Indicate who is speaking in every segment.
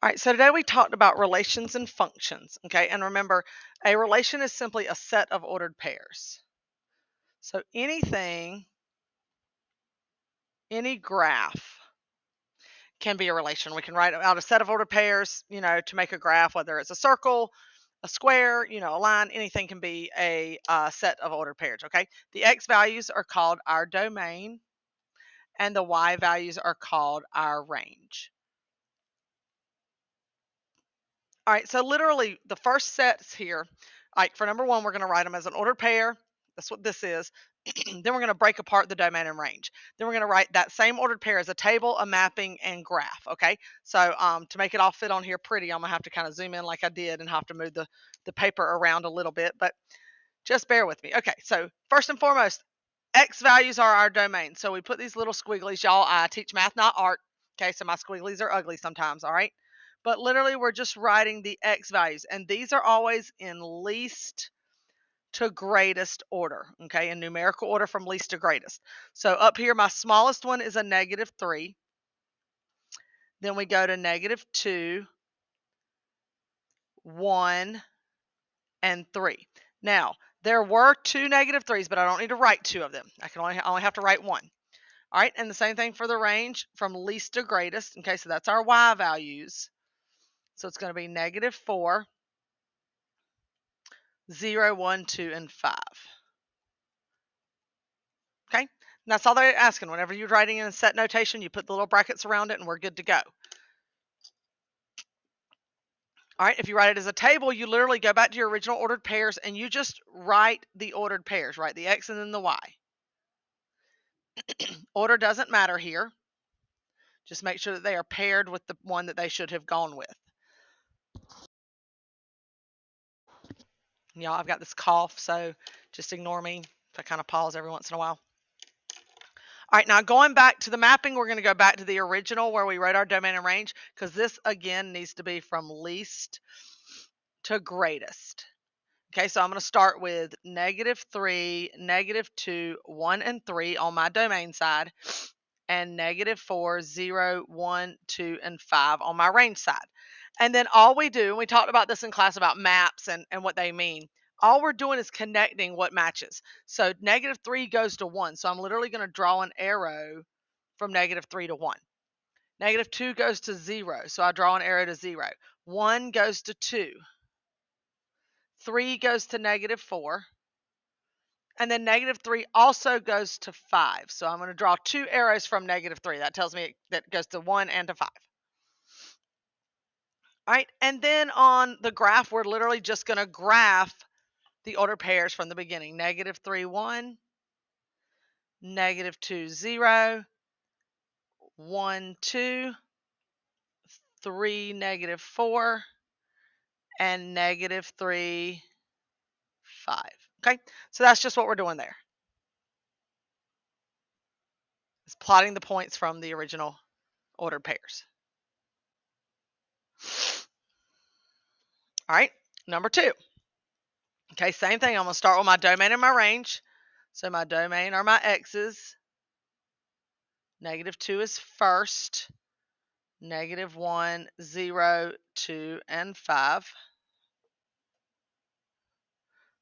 Speaker 1: All right, so today we talked about relations and functions, okay? And remember, a relation is simply a set of ordered pairs. So anything, any graph can be a relation. We can write out a set of ordered pairs, to make a graph, whether it's a circle, a square, a line, anything can be a set of ordered pairs, okay? The x values are called our domain, and the y values are called our range. All right, so literally the first sets here, like for number one, we're going to write them as an ordered pair. That's what this is. Then we're going to break apart the domain and range. Then we're going to write that same ordered pair as a table, a mapping, and graph. Okay, so to make it all fit on here pretty, I'm going to have to kind of zoom in like I did and have to move the paper around a little bit, but just bear with me. Okay, so first and foremost, x values are our domain. So we put these little squigglies. Y'all, I teach math, not art. Okay, so my squigglies are ugly sometimes, all right? But literally, we're just writing the x values, and these are always in least to greatest order, okay, in numerical order from least to greatest. So up here, my smallest one is a -3. Then we go to -2, 1, and 3. Now, there were two -3s, but I don't need to write two of them. I can only have to write one. All right, and the same thing for the range from least to greatest. Okay, so that's our y values. So it's going to be -4, 0, 1, 2, and 5. Okay, and that's all they're asking. Whenever you're writing in a set notation, you put the little brackets around it, and we're good to go. All right, if you write it as a table, you literally go back to your original ordered pairs, and you just write the ordered pairs, right? The x and then the y. Order doesn't matter here. Just make sure that they are paired with the one that they should have gone with. Y'all, I've got this cough, so just ignore me if I kind of pause every once in a while. All right, now going back to the mapping, we're going to go back to the original where we wrote our domain and range, because this, again, needs to be from least to greatest. Okay, so I'm going to start with -3, -2, 1, and 3 on my domain side, and -4, 0, 1, 2, and 5 on my range side. And then all we do, and we talked about this in class about maps and what they mean, all we're doing is connecting what matches. So -3 goes to 1. So I'm literally going to draw an arrow from -3 to 1. -2 goes to 0. So I draw an arrow to 0. 1 goes to 2. 3 goes to -4. And then -3 also goes to 5. So I'm going to draw 2 arrows from -3. That tells me that goes to 1 and to 5. All right, and then on the graph, we're literally just going to graph the ordered pairs from the beginning. -3, 1, -2, 0, 1, 2, 3, -4, and -3, 5. Okay, so that's just what we're doing there. It's plotting the points from the original ordered pairs. All right, number 2. Okay, same thing. I'm going to start with my domain and my range. So my domain are my x's. -2 is first. -1, 0, 2, and 5.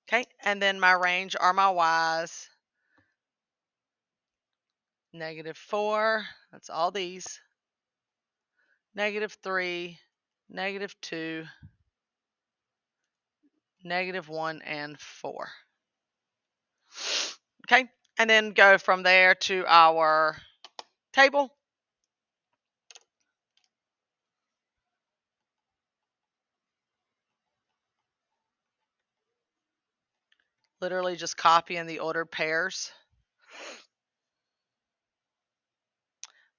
Speaker 1: Okay, and then my range are my y's. -4, that's all these. -3, -2, -1, and 4. Okay, and then go from there to our table. Literally just copying the ordered pairs.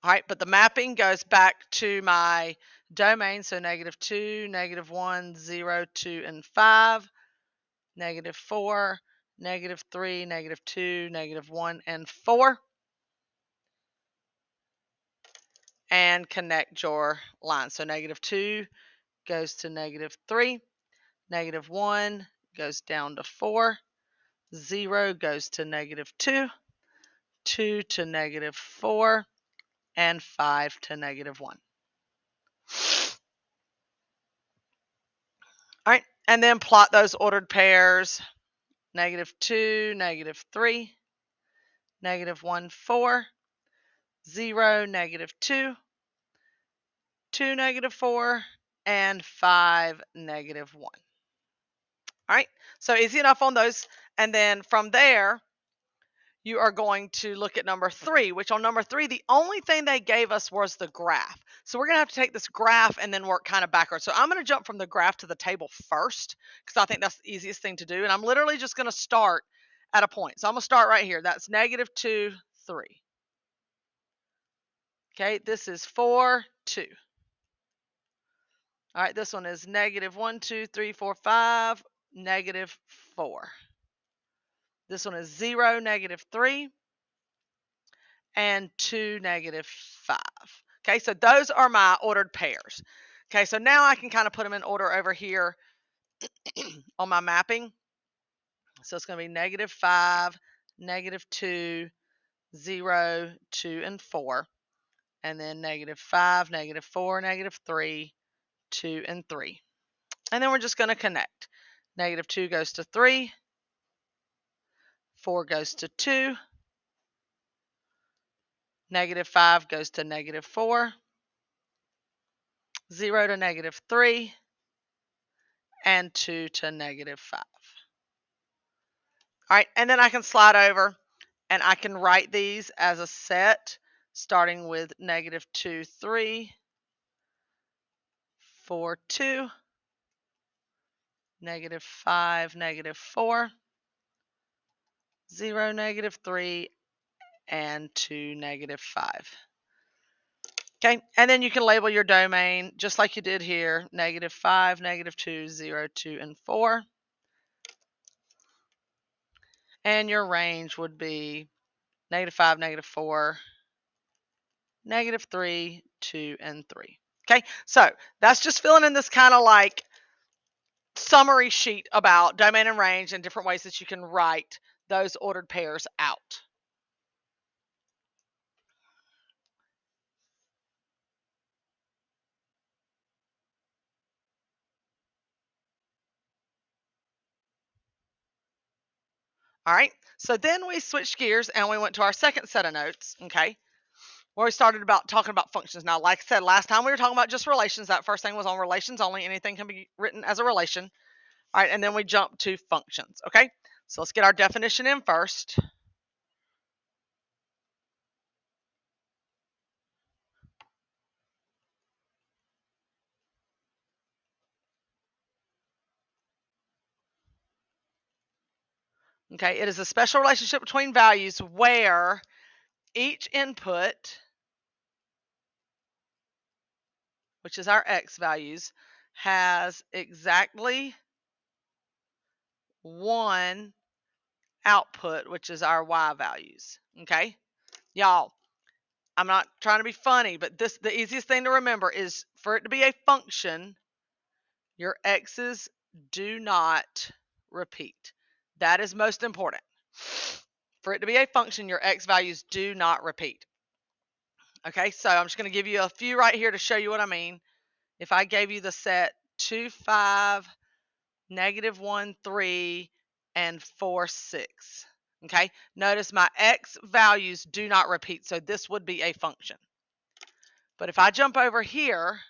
Speaker 1: All right, but the mapping goes back to my domain, so -2, -1, 0, 2, and 5, -4, -3, -2, -1, and 4, and connect your line. So -2 goes to -3, -1 goes down to 4, 0 goes to -2, 2 to -4, and 5 to -1. All right, and then plot those ordered pairs. -2, -3, -1, 4, 0, -2, 2, -4, and 5, -1. All right, so easy enough on those. And then from there, you are going to look at number 3, which on number 3, the only thing they gave us was the graph. So we're going to have to take this graph and then work kind of backwards. So I'm going to jump from the graph to the table first because I think that's the easiest thing to do. And I'm literally just going to start at a point. So I'm going to start right here. That's -2, 3. Okay, this is 4, 2. All right, this one is -1, 2, 3, 4, 5, -4. This one is 0, -3, and 2, -5. Okay, so those are my ordered pairs. Okay, so now I can kind of put them in order over here on my mapping. So it's going to be -5, -2, 0, 2, and 4. And then -5, -4, -3, 2, and 3. And then we're just going to connect. -2 goes to 3, 4 goes to 2, -5 goes to -4, 0 to -3, and 2 to -5. All right, and then I can slide over and I can write these as a set, starting with -2, 3, 4, 2, -5, -4, 0, -3, and 2, -5. Okay, and then you can label your domain just like you did here, -5, -2, 0, 2, and 4. And your range would be -5, -4, -3, 2, and 3. Okay, so that's just filling in this kind of like summary sheet about domain and range and different ways that you can write those ordered pairs out. All right, so then we switched gears and we went to our second set of notes, okay, where we started about talking about functions. Now, like I said, last time we were talking about just relations. That first thing was on relations only. Anything can be written as a relation. All right, and then we jump to functions, okay? So let's get our definition in first. Okay, it is a special relationship between values where each input, which is our x values, has exactly one output, which is our y values. Okay, y'all, I'm not trying to be funny, but the easiest thing to remember is for it to be a function, your x's do not repeat. That is most important. For it to be a function, your x values do not repeat. Okay, so I'm just going to give you a few right here to show you what I mean. If I gave you the set 2, 5, -1, 3, and 4, 6. Okay, notice my x values do not repeat, so this would be a function. But if I jump over here,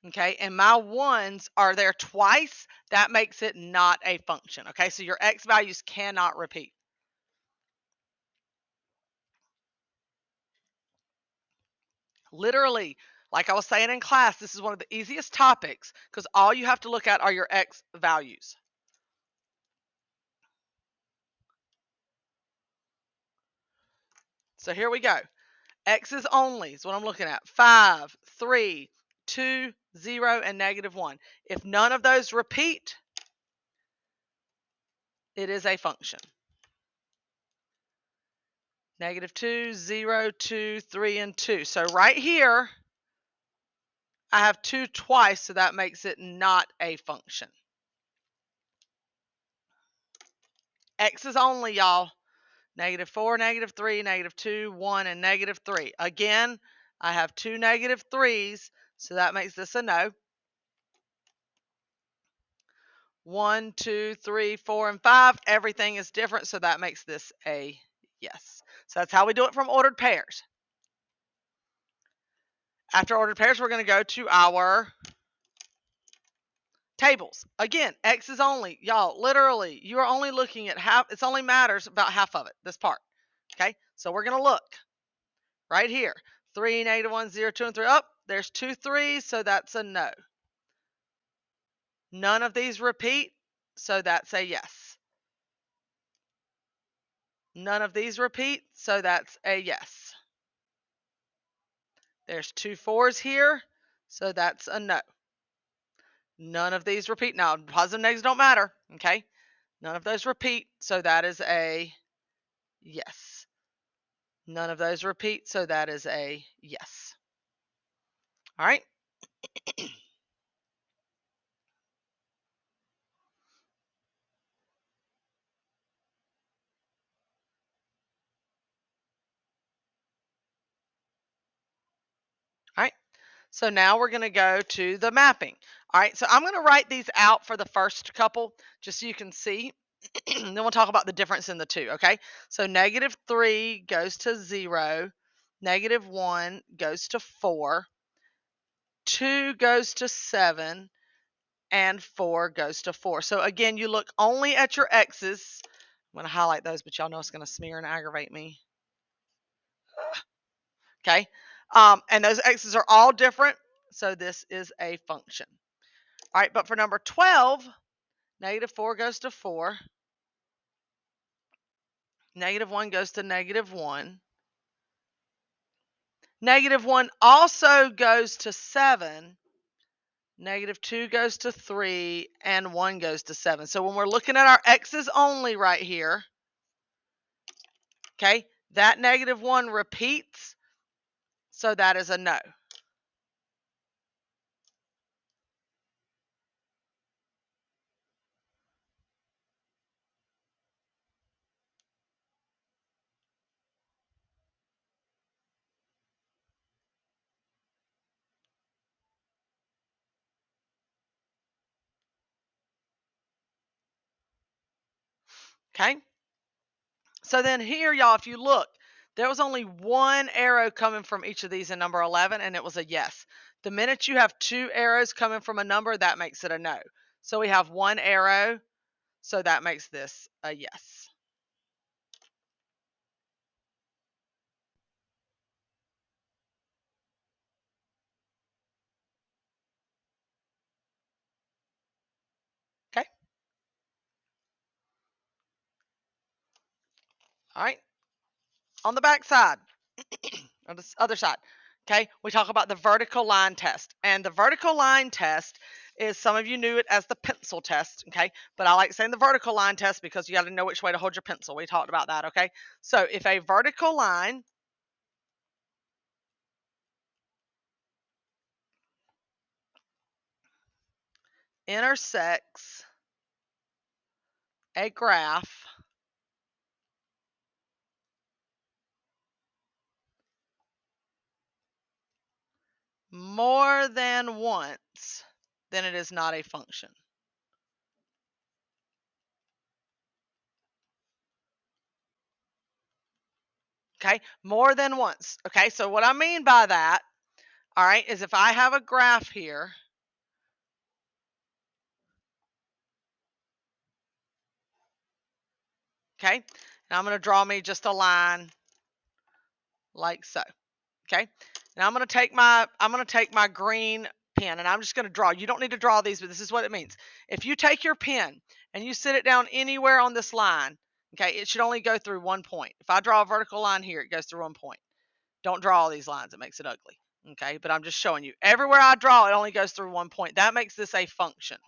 Speaker 1: okay, and my ones are there twice, that makes it not a function. Okay, so your x values cannot repeat. Literally, like I was saying in class, this is one of the easiest topics because all you have to look at are your x values. So here we go. X's only is what I'm looking at. 5, 3, 2, 0, and -1. If none of those repeat, it is a function. -2, 0, 2, 3, and 2. So right here, I have 2 twice, so that makes it not a function. X's only, y'all. -4, -3, -2, 1, and -3. Again, I have two -3s, so that makes this a no. 1, 2, 3, 4, and 5. Everything is different, so that makes this a yes. So that's how we do it from ordered pairs. After ordered pairs, we're going to go to our tables. Again, X is only, y'all, literally, you are only looking at half. It only matters about half of it, this part. Okay, so we're going to look right here. 3, -1, 0, 2, and 3. Oh, there's 2 3s, so that's a no. None of these repeat, so that's a yes. None of these repeat, so that's a yes. There's 2 4s here, so that's a no. None of these repeat. Now, positive negatives don't matter, okay? None of those repeat, so that is a yes. None of those repeat, so that is a yes. All right. All right. So now we're going to go to the mapping. All right. So I'm going to write these out for the first couple just so you can see. Then we'll talk about the difference in the two. Okay. So -3 goes to 0. -1 goes to 4. 2 goes to 7. And 4 goes to 4. So again, you look only at your X's. I'm going to highlight those, but y'all know it's going to smear and aggravate me. Okay. And those X's are all different. So this is a function. All right. But for number 12, -4 goes to 4. -1 goes to -1. -1 also goes to 7. -2 goes to 3. And 1 goes to 7. So when we're looking at our X's only right here, okay, that -1 repeats. So that is a no. Okay. So then here, y'all, if you look, there was only one arrow coming from each of these in number 11, and it was a yes. The minute you have two arrows coming from a number, that makes it a no. So we have one arrow, so that makes this a yes. Okay. All right. On the back side, on the other side, okay, we talk about the vertical line test. And the vertical line test is, some of you knew it as the pencil test, okay? But I like saying the vertical line test because you got to know which way to hold your pencil. We talked about that, okay? So if a vertical line intersects a graph more than once, then it is not a function. Okay, more than once. Okay, so what I mean by that, all right, is if I have a graph here, okay, and I'm going to draw me just a line like so. Okay, now I'm going to take my green pen and I'm just going to draw. You don't need to draw these, but this is what it means. If you take your pen and you sit it down anywhere on this line, okay, it should only go through one point. If I draw a vertical line here, it goes through one point. Don't draw all these lines, it makes it ugly. Okay, but I'm just showing you. Everywhere I draw, it only goes through one point. That makes this a function.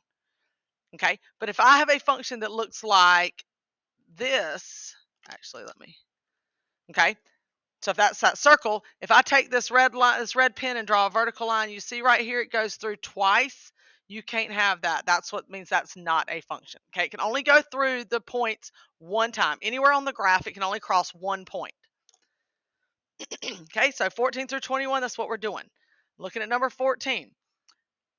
Speaker 1: Okay, but if I have a function that looks like this, actually, let me, okay, so if that's that circle, if I take this red line, this red pen, and draw a vertical line, you see right here it goes through twice. you can't have that. That's what means that's not a function. Okay, it can only go through the points one time. Anywhere on the graph, it can only cross one point. Okay, so 14 through 21, that's what we're doing. Looking at number 14.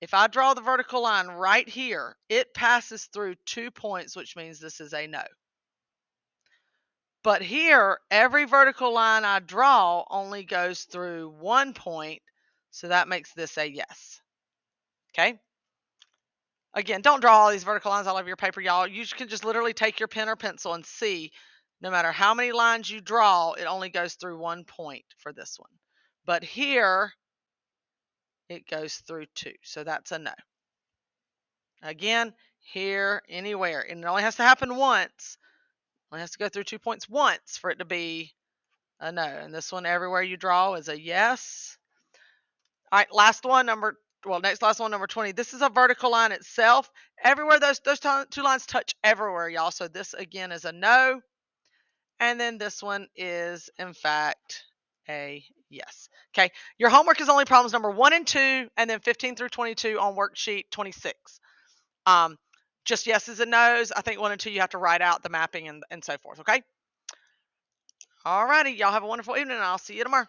Speaker 1: If I draw the vertical line right here, it passes through 2 points, which means this is a no. But here, every vertical line I draw only goes through 1 point, so that makes this a yes. Okay? Again, don't draw all these vertical lines all over your paper, y'all. You can just literally take your pen or pencil and see, no matter how many lines you draw, it only goes through 1 point for this one. But here, it goes through 2, so that's a no. Again, here, anywhere, and it only has to happen once. It only has to go through 2 points once for it to be a no. And this one, everywhere you draw, is a yes. All right, last one, next last one, number 20. This is a vertical line itself. Everywhere those two lines touch everywhere, y'all. So this again is a no. And then this one is, in fact, a yes. Okay, your homework is only problems number 1 and 2, and then 15 through 22 on worksheet 26. Just yeses and nos. I think 1 and 2 you have to write out the mapping and so forth. Okay. All righty, y'all have a wonderful evening, and I'll see you tomorrow.